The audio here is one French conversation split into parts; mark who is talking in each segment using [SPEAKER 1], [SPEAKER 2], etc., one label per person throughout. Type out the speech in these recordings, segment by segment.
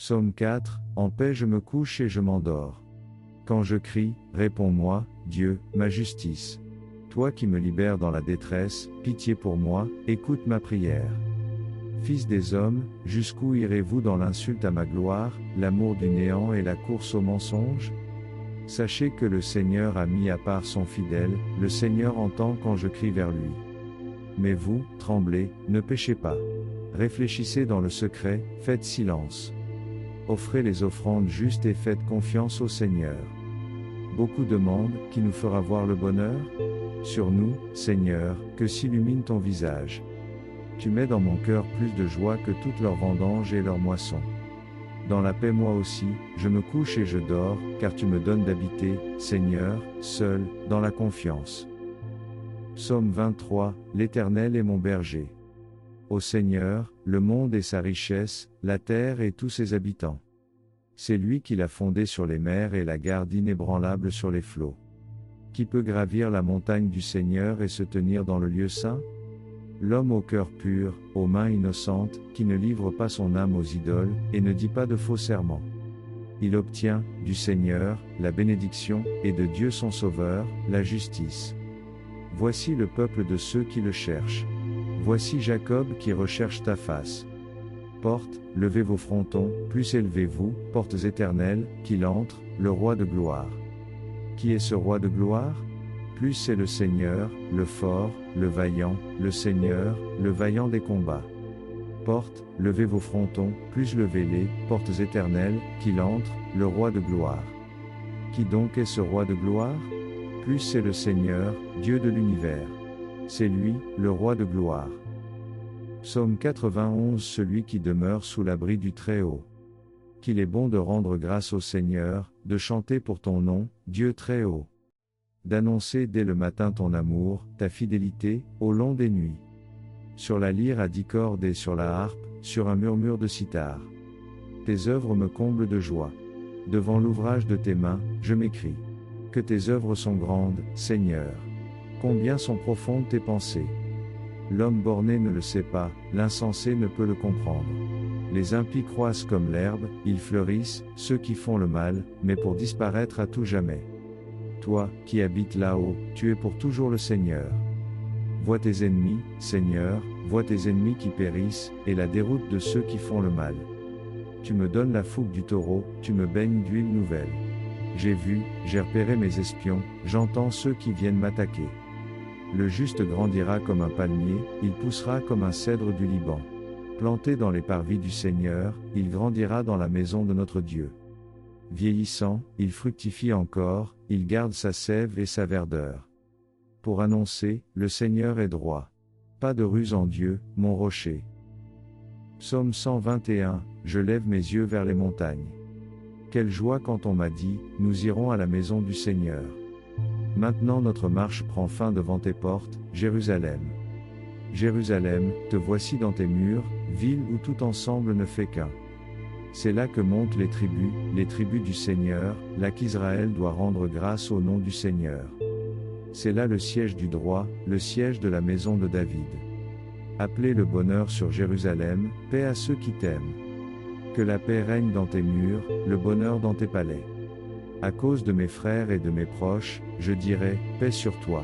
[SPEAKER 1] Psaume 4, en paix je me couche et je m'endors. Quand je crie, réponds-moi, Dieu, ma justice. Toi qui me libères dans la détresse, pitié pour moi, écoute ma prière. Fils des hommes, jusqu'où irez-vous dans l'insulte à ma gloire, l'amour du néant et la course au mensonge? Sachez que le Seigneur a mis à part son fidèle, le Seigneur entend quand je crie vers lui. Mais vous, tremblez, ne péchez pas. Réfléchissez dans le secret, faites silence. Offrez les offrandes justes et faites confiance au Seigneur. Beaucoup demandent, qui nous fera voir le bonheur? Sur nous, Seigneur, que s'illumine ton visage. Tu mets dans mon cœur plus de joie que toutes leurs vendanges et leurs moissons. Dans la paix moi aussi, je me couche et je dors, car tu me donnes d'habiter, Seigneur, seul, dans la confiance. Psaume 23, l'Éternel est mon berger. Ô Seigneur, le monde et sa richesse, la terre et tous ses habitants. C'est lui qui l'a fondé sur les mers et la garde inébranlable sur les flots. Qui peut gravir la montagne du Seigneur et se tenir dans le lieu saint? L'homme au cœur pur, aux mains innocentes, qui ne livre pas son âme aux idoles, et ne dit pas de faux serments. Il obtient, du Seigneur, la bénédiction, et de Dieu son Sauveur, la justice. Voici le peuple de ceux qui le cherchent. Voici Jacob qui recherche ta face. Portes, levez vos frontons, plus élevez-vous, portes éternelles, qu'il entre, le roi de gloire. Qui est ce roi de gloire? Plus c'est le Seigneur, le fort, le vaillant, le Seigneur, le vaillant des combats. Portes, levez vos frontons, plus levez-les, portes éternelles, qu'il entre, le roi de gloire. Qui donc est ce roi de gloire? Plus c'est le Seigneur, Dieu de l'univers. C'est lui, le roi de gloire. Psaume 91. Celui qui demeure sous l'abri du Très-Haut. Qu'il est bon de rendre grâce au Seigneur, de chanter pour ton nom, Dieu Très-Haut. D'annoncer dès le matin ton amour, ta fidélité, au long des nuits. Sur la lyre à 10 cordes et sur la harpe, sur un murmure de cithare. Tes œuvres me comblent de joie. Devant l'ouvrage de tes mains, je m'écrie. Que tes œuvres sont grandes, Seigneur. Combien sont profondes tes pensées. L'homme borné ne le sait pas, l'insensé ne peut le comprendre. Les impies croissent comme l'herbe, ils fleurissent, ceux qui font le mal, mais pour disparaître à tout jamais. Toi, qui habites là-haut, tu es pour toujours le Seigneur. Vois tes ennemis, Seigneur, vois tes ennemis qui périssent, et la déroute de ceux qui font le mal. Tu me donnes la fougue du taureau, tu me baignes d'huile nouvelle. J'ai vu, j'ai repéré mes espions, j'entends ceux qui viennent m'attaquer. Le juste grandira comme un palmier, il poussera comme un cèdre du Liban. Planté dans les parvis du Seigneur, il grandira dans la maison de notre Dieu. Vieillissant, il fructifie encore, il garde sa sève et sa verdeur. Pour annoncer, le Seigneur est droit. Pas de ruse en Dieu, mon rocher. Psaume 121, je lève mes yeux vers les montagnes. Quelle joie quand on m'a dit, nous irons à la maison du Seigneur. Maintenant notre marche prend fin devant tes portes, Jérusalem. Jérusalem, te voici dans tes murs, ville où tout ensemble ne fait qu'un. C'est là que montent les tribus du Seigneur, là qu'Israël doit rendre grâce au nom du Seigneur. C'est là le siège du droit, le siège de la maison de David. Appelez le bonheur sur Jérusalem, paix à ceux qui t'aiment. Que la paix règne dans tes murs, le bonheur dans tes palais. À cause de mes frères et de mes proches, je dirai, paix sur toi.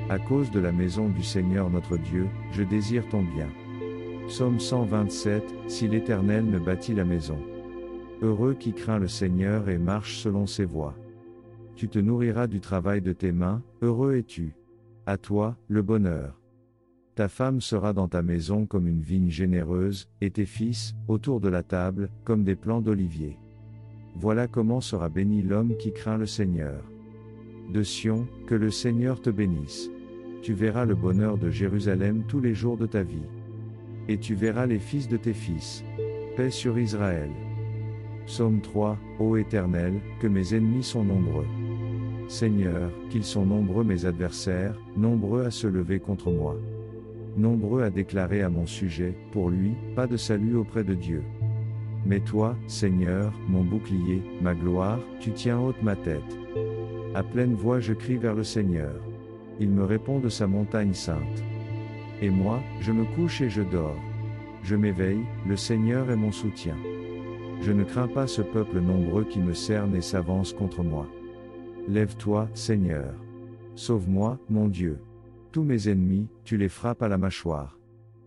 [SPEAKER 1] À cause de la maison du Seigneur notre Dieu, je désire ton bien. Psaume 127, si l'Éternel me bâtit la maison. Heureux qui craint le Seigneur et marche selon ses voies. Tu te nourriras du travail de tes mains, heureux es-tu. À toi, le bonheur. Ta femme sera dans ta maison comme une vigne généreuse, et tes fils, autour de la table, comme des plants d'olivier. Voilà comment sera béni l'homme qui craint le Seigneur. De Sion, que le Seigneur te bénisse. Tu verras le bonheur de Jérusalem tous les jours de ta vie. Et tu verras les fils de tes fils. Paix sur Israël. Psaume 3, ô Éternel, que mes ennemis sont nombreux. Seigneur, qu'ils sont nombreux mes adversaires, nombreux à se lever contre moi. Nombreux à déclarer à mon sujet, pour lui, pas de salut auprès de Dieu. Mais toi, Seigneur, mon bouclier, ma gloire, tu tiens haute ma tête. À pleine voix je crie vers le Seigneur. Il me répond de sa montagne sainte. Et moi, je me couche et je dors. Je m'éveille, le Seigneur est mon soutien. Je ne crains pas ce peuple nombreux qui me cerne et s'avance contre moi. Lève-toi, Seigneur. Sauve-moi, mon Dieu. Tous mes ennemis, tu les frappes à la mâchoire.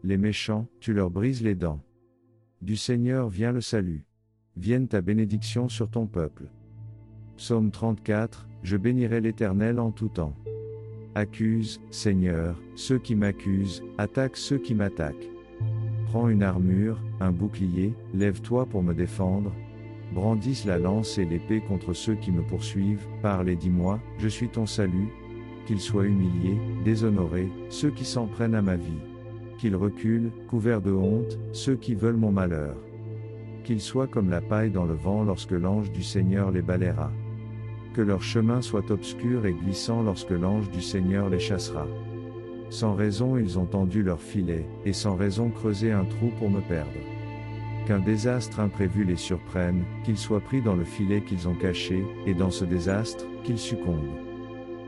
[SPEAKER 1] Les méchants, tu leur brises les dents. Du Seigneur vient le salut. Vienne ta bénédiction sur ton peuple. Psaume 34, je bénirai l'Éternel en tout temps. Accuse, Seigneur, ceux qui m'accusent, attaque ceux qui m'attaquent. Prends une armure, un bouclier, lève-toi pour me défendre. Brandisse la lance et l'épée contre ceux qui me poursuivent, parle et dis-moi, je suis ton salut. Qu'ils soient humiliés, déshonorés, ceux qui s'en prennent à ma vie. Qu'ils reculent, couverts de honte, ceux qui veulent mon malheur. Qu'ils soient comme la paille dans le vent lorsque l'ange du Seigneur les balayera. Que leur chemin soit obscur et glissant lorsque l'ange du Seigneur les chassera. Sans raison ils ont tendu leur filet, et sans raison creusé un trou pour me perdre. Qu'un désastre imprévu les surprenne, qu'ils soient pris dans le filet qu'ils ont caché, et dans ce désastre, qu'ils succombent.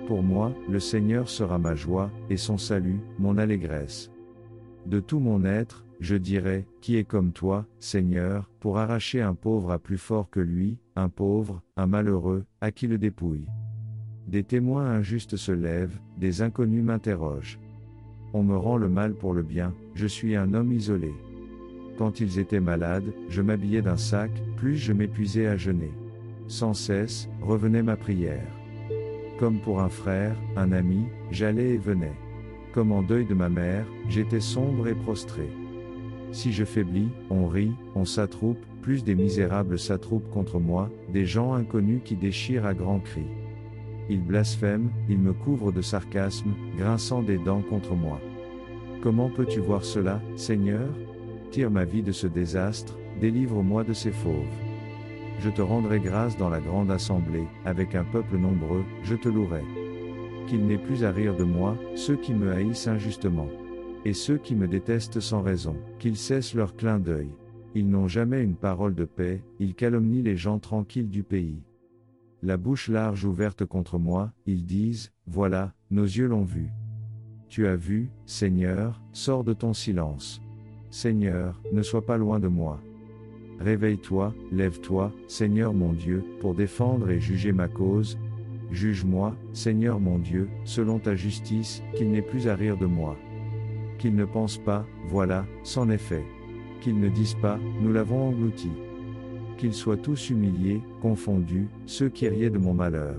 [SPEAKER 1] Pour moi, le Seigneur sera ma joie, et son salut, mon allégresse. De tout mon être, je dirai, qui est comme toi, Seigneur, pour arracher un pauvre à plus fort que lui, un pauvre, un malheureux, à qui le dépouille. Des témoins injustes se lèvent, des inconnus m'interrogent. On me rend le mal pour le bien, je suis un homme isolé. Quand ils étaient malades, je m'habillais d'un sac, plus je m'épuisais à jeûner. Sans cesse, revenait ma prière. Comme pour un frère, un ami, j'allais et venais. Comme en deuil de ma mère, j'étais sombre et prostré. Si je faiblis, on rit, on s'attroupe, plus des misérables s'attroupent contre moi, des gens inconnus qui déchirent à grands cris. Ils blasphèment, ils me couvrent de sarcasme, grinçant des dents contre moi. Comment peux-tu voir cela, Seigneur? Tire ma vie de ce désastre, délivre-moi de ces fauves. Je te rendrai grâce dans la grande assemblée, avec un peuple nombreux, je te louerai. Qu'il n'ait plus à rire de moi, ceux qui me haïssent injustement. Et ceux qui me détestent sans raison, qu'ils cessent leur clin d'œil. Ils n'ont jamais une parole de paix, ils calomnient les gens tranquilles du pays. La bouche large ouverte contre moi, ils disent, voilà, nos yeux l'ont vu. Tu as vu, Seigneur, sors de ton silence. Seigneur, ne sois pas loin de moi. Réveille-toi, lève-toi, Seigneur mon Dieu, pour défendre et juger ma cause. Juge-moi, Seigneur mon Dieu, selon ta justice, qu'il n'ait plus à rire de moi. Qu'ils ne pensent pas, voilà, c'en est fait. Qu'ils ne disent pas, nous l'avons englouti. Qu'ils soient tous humiliés, confondus, ceux qui riaient de mon malheur.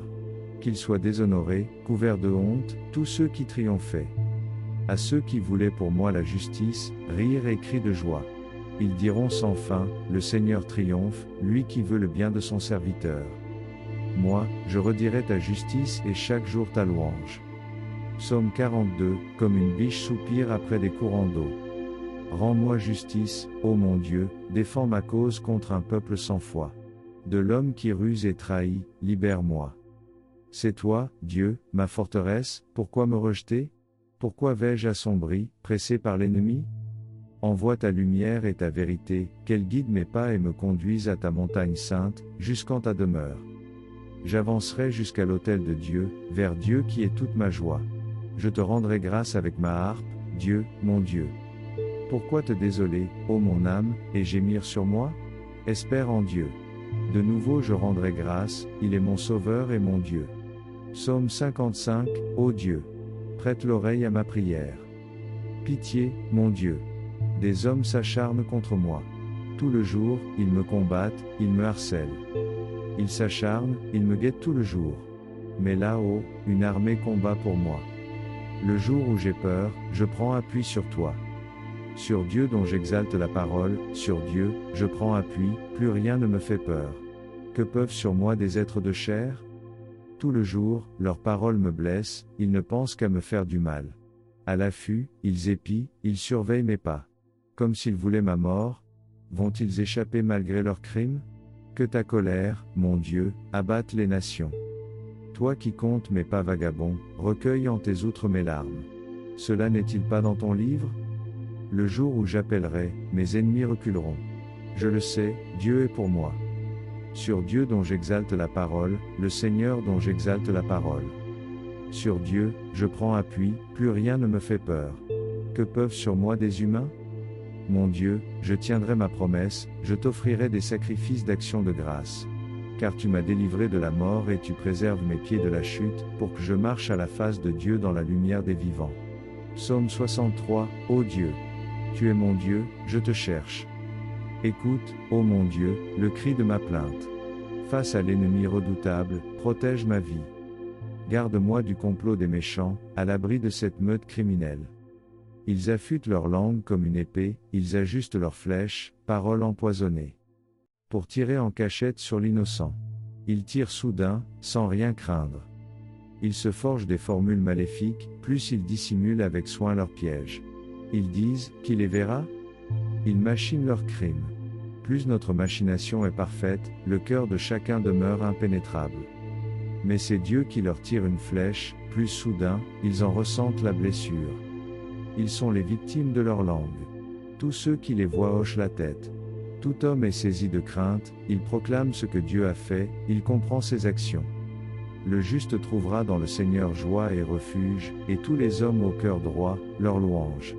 [SPEAKER 1] Qu'ils soient déshonorés, couverts de honte, tous ceux qui triomphaient. À ceux qui voulaient pour moi la justice, rire et cris de joie. Ils diront sans fin, le Seigneur triomphe, lui qui veut le bien de son serviteur. Moi, je redirai ta justice et chaque jour ta louange. Psaume 42, comme une biche soupire après des courants d'eau. Rends-moi justice, ô mon Dieu, défends ma cause contre un peuple sans foi. De l'homme qui ruse et trahit, libère-moi. C'est toi, Dieu, ma forteresse, pourquoi me rejeter? Pourquoi vais-je assombri, pressé par l'ennemi? Envoie ta lumière et ta vérité, qu'elle guide mes pas et me conduise à ta montagne sainte, jusqu'en ta demeure. J'avancerai jusqu'à l'autel de Dieu, vers Dieu qui est toute ma joie. Je te rendrai grâce avec ma harpe, Dieu, mon Dieu. Pourquoi te désoler, ô mon âme, et gémir sur moi? Espère en Dieu. De nouveau je rendrai grâce, il est mon sauveur et mon Dieu. Psaume 55, ô Dieu. Prête l'oreille à ma prière. Pitié, mon Dieu. Des hommes s'acharnent contre moi. Tout le jour, ils me combattent, ils me harcèlent. Ils s'acharnent, ils me guettent tout le jour. Mais là-haut, une armée combat pour moi. Le jour où j'ai peur, je prends appui sur toi. Sur Dieu dont j'exalte la parole, sur Dieu, je prends appui, plus rien ne me fait peur. Que peuvent sur moi des êtres de chair? Tout le jour, leurs paroles me blessent, ils ne pensent qu'à me faire du mal. À l'affût, ils épient, ils surveillent mes pas. Comme s'ils voulaient ma mort. Vont-ils échapper malgré leurs crimes? Que ta colère, mon Dieu, abatte les nations. Toi qui comptes mes pas vagabonds, recueille en tes outres mes larmes. Cela n'est-il pas dans ton livre? Le jour où j'appellerai, mes ennemis reculeront. Je le sais, Dieu est pour moi. Sur Dieu dont j'exalte la parole, le Seigneur dont j'exalte la parole. Sur Dieu, je prends appui, plus rien ne me fait peur. Que peuvent sur moi des humains? Mon Dieu, je tiendrai ma promesse, je t'offrirai des sacrifices d'action de grâce. Car tu m'as délivré de la mort et tu préserves mes pieds de la chute, pour que je marche à la face de Dieu dans la lumière des vivants. Psaume 63, Ô Dieu, tu es mon Dieu, je te cherche. Écoute, ô mon Dieu, le cri de ma plainte. Face à l'ennemi redoutable, protège ma vie. Garde-moi du complot des méchants, à l'abri de cette meute criminelle. Ils affûtent leur langue comme une épée, ils ajustent leurs flèches, paroles empoisonnées. Pour tirer en cachette sur l'innocent. Ils tirent soudain, sans rien craindre. Ils se forgent des formules maléfiques, plus ils dissimulent avec soin leurs pièges. Ils disent, qui les verra? Ils machinent leurs crimes. Plus notre machination est parfaite, le cœur de chacun demeure impénétrable. Mais c'est Dieu qui leur tire une flèche, plus soudain, ils en ressentent la blessure. Ils sont les victimes de leur langue. Tous ceux qui les voient hochent la tête. Tout homme est saisi de crainte, il proclame ce que Dieu a fait, il comprend ses actions. Le juste trouvera dans le Seigneur joie et refuge, et tous les hommes au cœur droit, leur louange.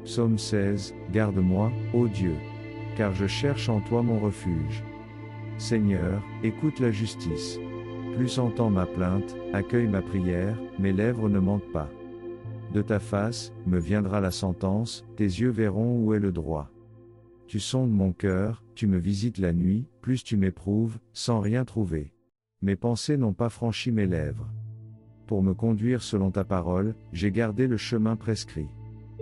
[SPEAKER 1] Psaume 16, Garde-moi, ô Dieu, car je cherche en toi mon refuge. Seigneur, écoute la justice. Plus entends ma plainte, accueille ma prière, mes lèvres ne mentent pas. De ta face, me viendra la sentence, tes yeux verront où est le droit. Tu sondes mon cœur, tu me visites la nuit, plus tu m'éprouves, sans rien trouver. Mes pensées n'ont pas franchi mes lèvres. Pour me conduire selon ta parole, j'ai gardé le chemin prescrit.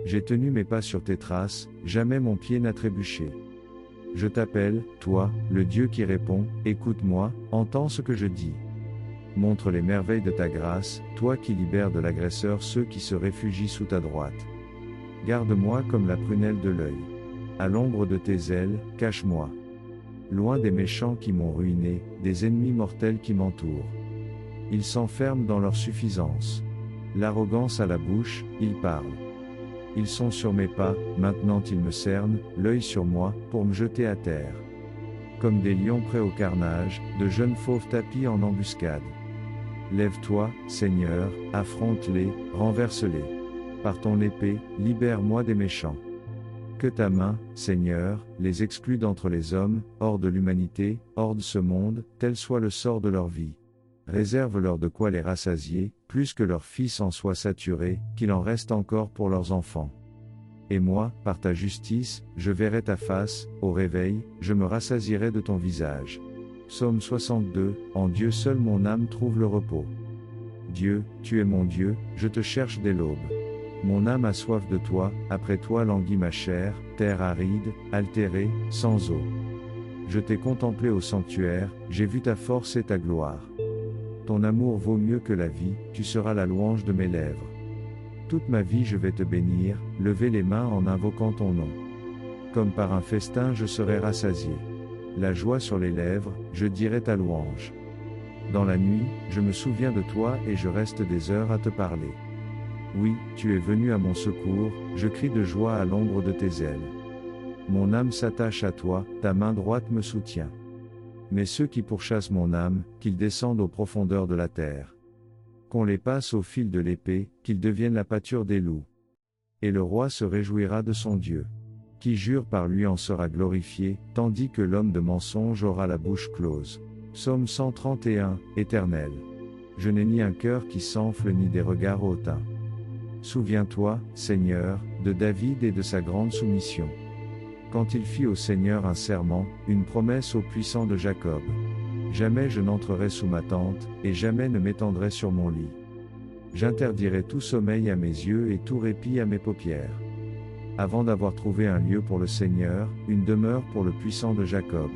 [SPEAKER 1] J'ai tenu mes pas sur tes traces, jamais mon pied n'a trébuché. Je t'appelle, toi, le Dieu qui répond, écoute-moi, entends ce que je dis. Montre les merveilles de ta grâce, toi qui libères de l'agresseur ceux qui se réfugient sous ta droite. Garde-moi comme la prunelle de l'œil. À l'ombre de tes ailes, cache-moi. Loin des méchants qui m'ont ruiné, des ennemis mortels qui m'entourent. Ils s'enferment dans leur suffisance. L'arrogance à la bouche, ils parlent. Ils sont sur mes pas, maintenant ils me cernent, l'œil sur moi, pour me jeter à terre. Comme des lions prêts au carnage, de jeunes fauves tapis en embuscade. Lève-toi, Seigneur, affronte-les, renverse-les. Par ton épée, libère-moi des méchants. Que ta main, Seigneur, les exclue d'entre les hommes, hors de l'humanité, hors de ce monde, tel soit le sort de leur vie. Réserve-leur de quoi les rassasier, plus que leurs fils en soient saturés, qu'il en reste encore pour leurs enfants. Et moi, par ta justice, je verrai ta face, au réveil, je me rassasierai de ton visage. Psaume 62, En Dieu seul mon âme trouve le repos. Dieu, tu es mon Dieu, je te cherche dès l'aube. Mon âme a soif de toi, après toi languit ma chair, terre aride, altérée, sans eau. Je t'ai contemplé au sanctuaire, j'ai vu ta force et ta gloire. Ton amour vaut mieux que la vie, tu seras la louange de mes lèvres. Toute ma vie je vais te bénir, lever les mains en invoquant ton nom. Comme par un festin je serai rassasié. La joie sur les lèvres, je dirai ta louange. Dans la nuit, je me souviens de toi et je reste des heures à te parler. Oui, tu es venu à mon secours, je crie de joie à l'ombre de tes ailes. Mon âme s'attache à toi, ta main droite me soutient. Mais ceux qui pourchassent mon âme, qu'ils descendent aux profondeurs de la terre. Qu'on les passe au fil de l'épée, qu'ils deviennent la pâture des loups. Et le roi se réjouira de son Dieu. Qui jure par lui en sera glorifié, tandis que l'homme de mensonge aura la bouche close. Psaume 131, Éternel. Je n'ai ni un cœur qui s'enfle ni des regards hautains. Souviens-toi, Seigneur, de David et de sa grande soumission. Quand il fit au Seigneur un serment, une promesse au puissant de Jacob. Jamais je n'entrerai sous ma tente, et jamais ne m'étendrai sur mon lit. J'interdirai tout sommeil à mes yeux et tout répit à mes paupières. Avant d'avoir trouvé un lieu pour le Seigneur, une demeure pour le puissant de Jacob.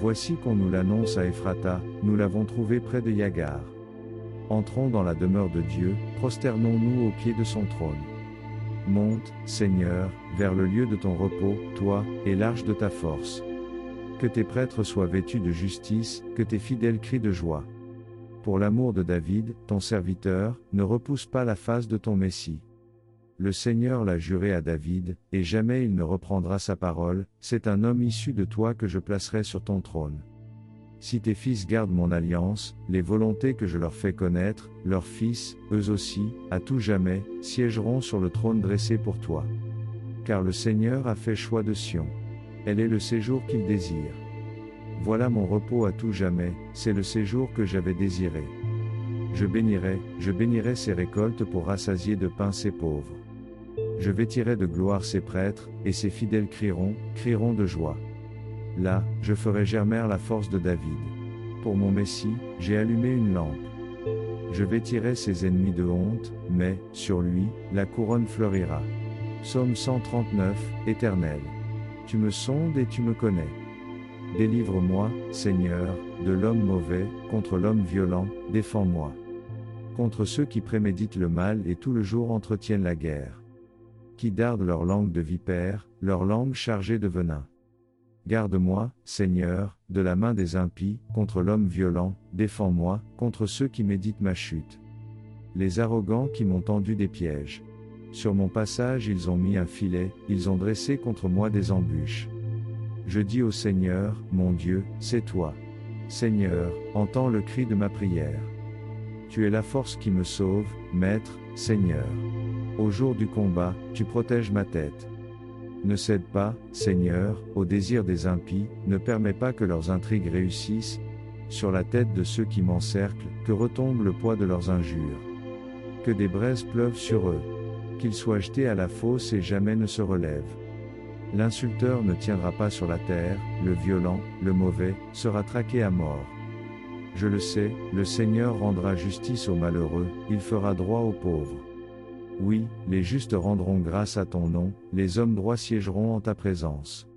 [SPEAKER 1] Voici qu'on nous l'annonce à Ephrata, nous l'avons trouvé près de Yagar. Entrons dans la demeure de Dieu, prosternons-nous au pied de son trône. Monte, Seigneur, vers le lieu de ton repos, toi, et l'arche de ta force. Que tes prêtres soient vêtus de justice, que tes fidèles crient de joie. Pour l'amour de David, ton serviteur, ne repousse pas la face de ton Messie. Le Seigneur l'a juré à David, et jamais il ne reprendra sa parole, c'est un homme issu de toi que je placerai sur ton trône. Si tes fils gardent mon alliance, les volontés que je leur fais connaître, leurs fils, eux aussi, à tout jamais, siégeront sur le trône dressé pour toi. car le Seigneur a fait choix de Sion. Elle est le séjour qu'il désire. Voilà mon repos à tout jamais, c'est le séjour que j'avais désiré. Je bénirai ses récoltes pour rassasier de pain ses pauvres. Je vêtirai de gloire ses prêtres, et ses fidèles crieront de joie. Là, je ferai germer la force de David. Pour mon Messie, j'ai allumé une lampe. Je vêtirai ses ennemis de honte, mais, sur lui, la couronne fleurira. Psaume 139, Éternel. Tu me sondes et tu me connais. Délivre-moi, Seigneur, de l'homme mauvais, contre l'homme violent, défends-moi. Contre ceux qui préméditent le mal et tout le jour entretiennent la guerre. Qui dardent leur langue de vipère, leur langue chargée de venin. Garde-moi, Seigneur, de la main des impies, contre l'homme violent, défends-moi, contre ceux qui méditent ma chute. Les arrogants qui m'ont tendu des pièges. Sur mon passage ils ont mis un filet, ils ont dressé contre moi des embûches. Je dis au Seigneur, mon Dieu, c'est toi. Seigneur, entends le cri de ma prière. Tu es la force qui me sauve, Maître, Seigneur. Au jour du combat, tu protèges ma tête. Ne cède pas, Seigneur, au désir des impies, ne permets pas que leurs intrigues réussissent. Sur la tête de ceux qui m'encerclent, que retombe le poids de leurs injures. Que des braises pleuvent sur eux. Qu'ils soient jetés à la fosse et jamais ne se relèvent. L'insulteur ne tiendra pas sur la terre, le violent, le mauvais, sera traqué à mort. Je le sais, le Seigneur rendra justice aux malheureux, il fera droit aux pauvres. Oui, les justes rendront grâce à ton nom, les hommes droits siégeront en ta présence.